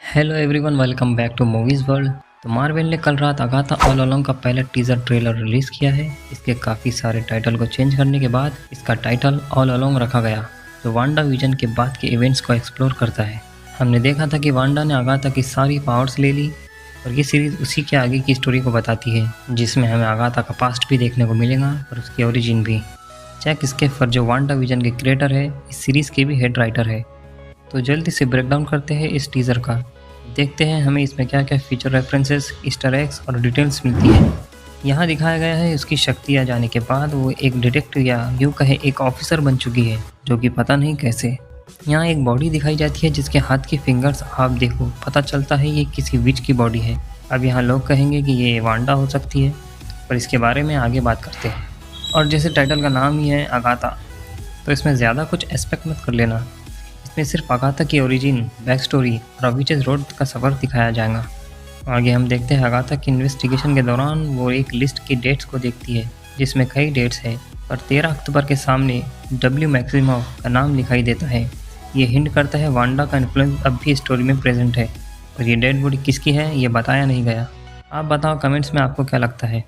Hello everyone, welcome back to movies world. तो Marvel ने कल रात अगाथा ऑल अलोंग का पहला टीज़र ट्रेलर रिलीज़ किया है। इसके काफ़ी सारे टाइटल को चेंज करने के बाद इसका टाइटल ऑल अलोंग रखा गया, जो वांडा विजन के बाद के इवेंट्स को एक्सप्लोर करता है। हमने देखा था कि वांडा ने अगाथा की सारी पावर्स ले ली और ये सीरीज़ उसी के आगे की स्टोरी को बताती है, जिसमें हमें अगाथा का पास्ट भी देखने को मिलेगा और उसकी ओरिजिन भी। जैक स्कैफर, जो वांडा विजन के क्रिएटर है, इस सीरीज़ के भी हेड राइटर है। तो जल्दी से ब्रेकडाउन करते हैं इस टीज़र का, देखते हैं हमें इसमें क्या क्या फीचर रेफरेंसेस, ईस्टर एग्स और डिटेल्स मिलती है। यहाँ दिखाया गया है उसकी शक्तियाँ जाने के बाद वो एक डिटेक्टिव या यूँ कहे एक ऑफिसर बन चुकी है, जो कि पता नहीं कैसे। यहाँ एक बॉडी दिखाई जाती है जिसके हाथ की फिंगर्स आप देखो, पता चलता है ये किसी विच की बॉडी है। अब यहाँ लोग कहेंगे कि ये वांडा हो सकती है, पर इसके बारे में आगे बात करते हैं। और जैसे टाइटल का नाम ही है अगाथा, तो इसमें ज़्यादा कुछ एक्सपेक्ट मत कर लेना। इसमें सिर्फ अगाथा की ओरिजिन, बैक स्टोरी और विचेस रोड का सफ़र दिखाया जाएगा। आगे हम देखते हैं अगाथा की इन्वेस्टिगेशन के दौरान वो एक लिस्ट की डेट्स को देखती है, जिसमें कई डेट्स है, पर 13 अक्टूबर के सामने डब्ल्यू मैक्सिमोफ का नाम दिखाई देता है। ये हिंट करता है वांडा का इन्फ्लुएंस अब भी स्टोरी में प्रेजेंट है, और ये डेड बॉडी किसकी है ये बताया नहीं गया। आप बताओ कमेंट्स में आपको क्या लगता है।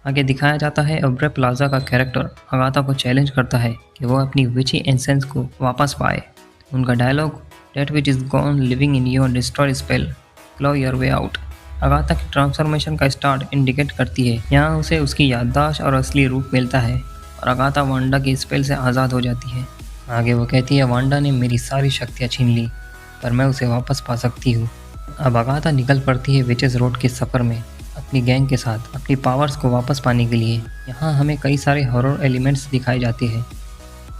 आगे दिखाया जाता है ऑब्रे प्लाजा का कैरेक्टर अगाथा को चैलेंज करता है कि वो अपनी विची एसेंस को वापस पाए। उनका dialogue, that which is gone living in you destroy spell, claw your way out, Agatha की ट्रांसफॉर्मेशन का स्टार्ट इंडिकेट करती है। यहाँ उसे उसकी याददाश्त और असली रूप मिलता है और अगाथा वांडा की स्पेल से आज़ाद हो जाती है। आगे वो कहती है, वांडा ने मेरी सारी शक्तियाँ छीन ली, पर मैं उसे वापस पा सकती हूँ। अब अगाथा निकल पड़ती है विचेस रोड के सफ़र में अपनी गैंग के साथ, अपनी पावर्स को वापस पाने के लिए। यहाँ हमें कई सारे हॉरर एलिमेंट्स दिखाए जाते हैं,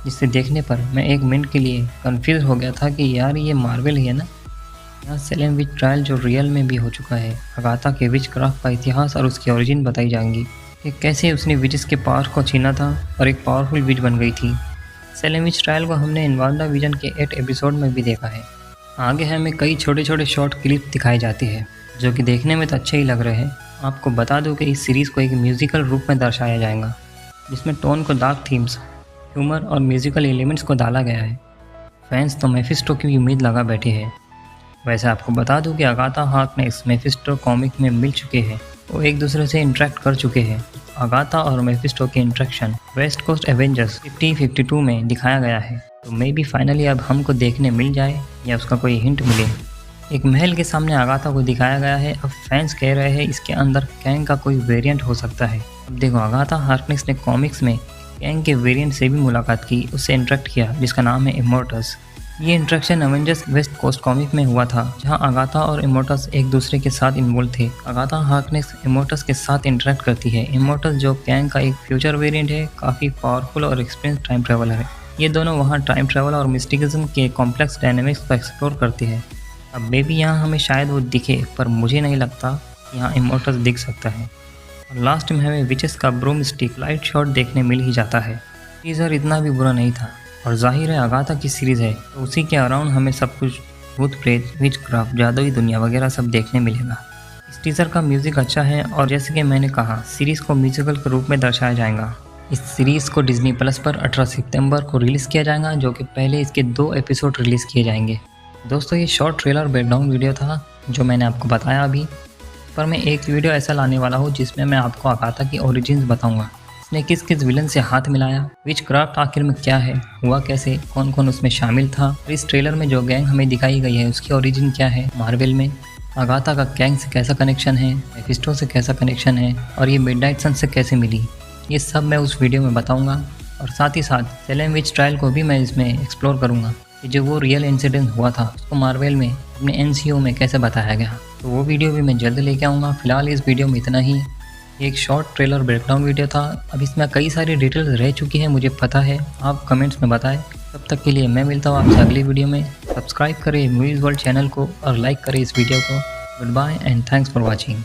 जिसे देखने पर मैं एक मिनट के लिए कंफ्यूज हो गया था कि यार ये मार्वल ही है ना। यहाँ सेलेम विच ट्रायल जो रियल में भी हो चुका है। अगाथा के विच क्राफ्ट का इतिहास और उसकी ओरिजिन बताई जाएंगी कि कैसे उसने विचेस के पावर को छीना था और एक पावरफुल विच बन गई थी। सेलेम विच ट्रायल को हमने इन वांडा विजन के 8 एपिसोड में भी देखा है। आगे हमें कई छोटे छोटे शॉर्ट क्लिप दिखाए जाते हैं, जो कि देखने में तो अच्छे ही लग रहे हैं। आपको बता दूं कि इस सीरीज़ को एक म्यूज़िकल रूप में दर्शाया जाएगा, जिसमें टोन को डार्क थीम्स, ह्यूमर और म्यूजिकल एलिमेंट्स को डाला गया है। फैंस तो मेफिस्टो की उम्मीद लगा बैठे हैं। वैसे आपको बता दूं कि अगाथा हार्कनेस मेफिस्टो कॉमिक में मिल चुके हैं, वो एक दूसरे से इंटरेक्ट कर चुके हैं। अगाथा और मेफिस्टो की इंटरेक्शन वेस्ट कोस्ट एवेंजर्स 50-52 में दिखाया गया है। तो मे बी फाइनली अब हमको देखने मिल जाए या उसका कोई हिंट मिले। एक महल के सामने अगाथा को दिखाया गया है। अब फैंस कह रहे हैं इसके अंदर कैंग का कोई वेरिएंट हो सकता है। अब देखो, अगाथा हार्कनेस ने कॉमिक्स में कैंग के वेरिएंट से भी मुलाकात की, उससे इंटरेक्ट किया, जिसका नाम है इमोर्टस। ये interaction Avengers West Coast comic में हुआ था, जहां अगाथा और इमोर्टस एक दूसरे के साथ इन्वॉल्व थे। अगाथा हार्कनेस इमोर्टस के साथ इंटरेक्ट करती है। इमोर्टस, जो कैंग का एक फ्यूचर वेरिएंट है, काफ़ी पावरफुल और एक्सपीरियंस टाइम ट्रैवलर है। ये दोनों वहाँ टाइम ट्रैवल और मिस्टिकिज्म के कॉम्प्लेक्स डायनेमिक्स को एक्सप्लोर करते हैं। अब मे बी यहाँ हमें शायद वो दिखे, पर मुझे नहीं लगता यहाँ इमोर्टस दिख सकता है। और लास्ट में हमें विचेस का ब्रूमस्टिक लाइट शॉट देखने मिल ही जाता है। टीज़र इतना भी बुरा नहीं था, और जाहिर है अगाथा की सीरीज़ है, तो उसी के अराउंड हमें सब कुछ भूत प्रेत, विच क्राफ्ट, जादुई दुनिया वगैरह सब देखने मिलेगा। इस टीज़र का म्यूज़िक अच्छा है, और जैसे कि मैंने कहा, सीरीज़ को म्यूजिकल के रूप में दर्शाया जाएगा। इस सीरीज़ को डिज्नी प्लस पर 18 सितंबर को रिलीज़ किया जाएगा, जो कि पहले इसके 2 एपिसोड रिलीज़ किए जाएंगे। दोस्तों, ये शॉर्ट ट्रेलर ब्रेकडाउन वीडियो था जो मैंने आपको बताया अभी, पर मैं एक वीडियो ऐसा लाने वाला हूँ जिसमें मैं आपको अगाथा की ओरिजिन्स बताऊंगा। इसने किस किस विलन से हाथ मिलाया, विच क्राफ्ट आखिर में क्या है, हुआ कैसे, कौन कौन उसमें शामिल था, और इस ट्रेलर में जो गैंग हमें दिखाई गई है उसकी ओरिजिन क्या है मार्वल में, अगाथा का गैंग से कैसा कनेक्शन है, मेफिस्टो से कैसा कनेक्शन है, और ये मिडनाइट सन से कैसे मिली, ये सब मैं उस वीडियो में बताऊँगा। और साथ ही साथ सेलेम विच ट्रायल को भी मैं इसमें एक्सप्लोर करूँगा कि जो वो रियल इंसिडेंट हुआ था उसको मार्वल में अपने NCO में कैसे बताया गया। तो वो वीडियो भी मैं जल्द लेके आऊँगा। फिलहाल इस वीडियो में इतना ही, एक शॉर्ट ट्रेलर ब्रेकडाउन वीडियो था। अब इसमें कई सारी डिटेल्स रह चुकी हैं, मुझे पता है, आप कमेंट्स में बताएं। तब तक के लिए मैं मिलता हूँ आपसे अगली वीडियो में। सब्सक्राइब करें मूवीज़ वर्ल्ड चैनल को और लाइक करें इस वीडियो को। Good bye and thanks for watching.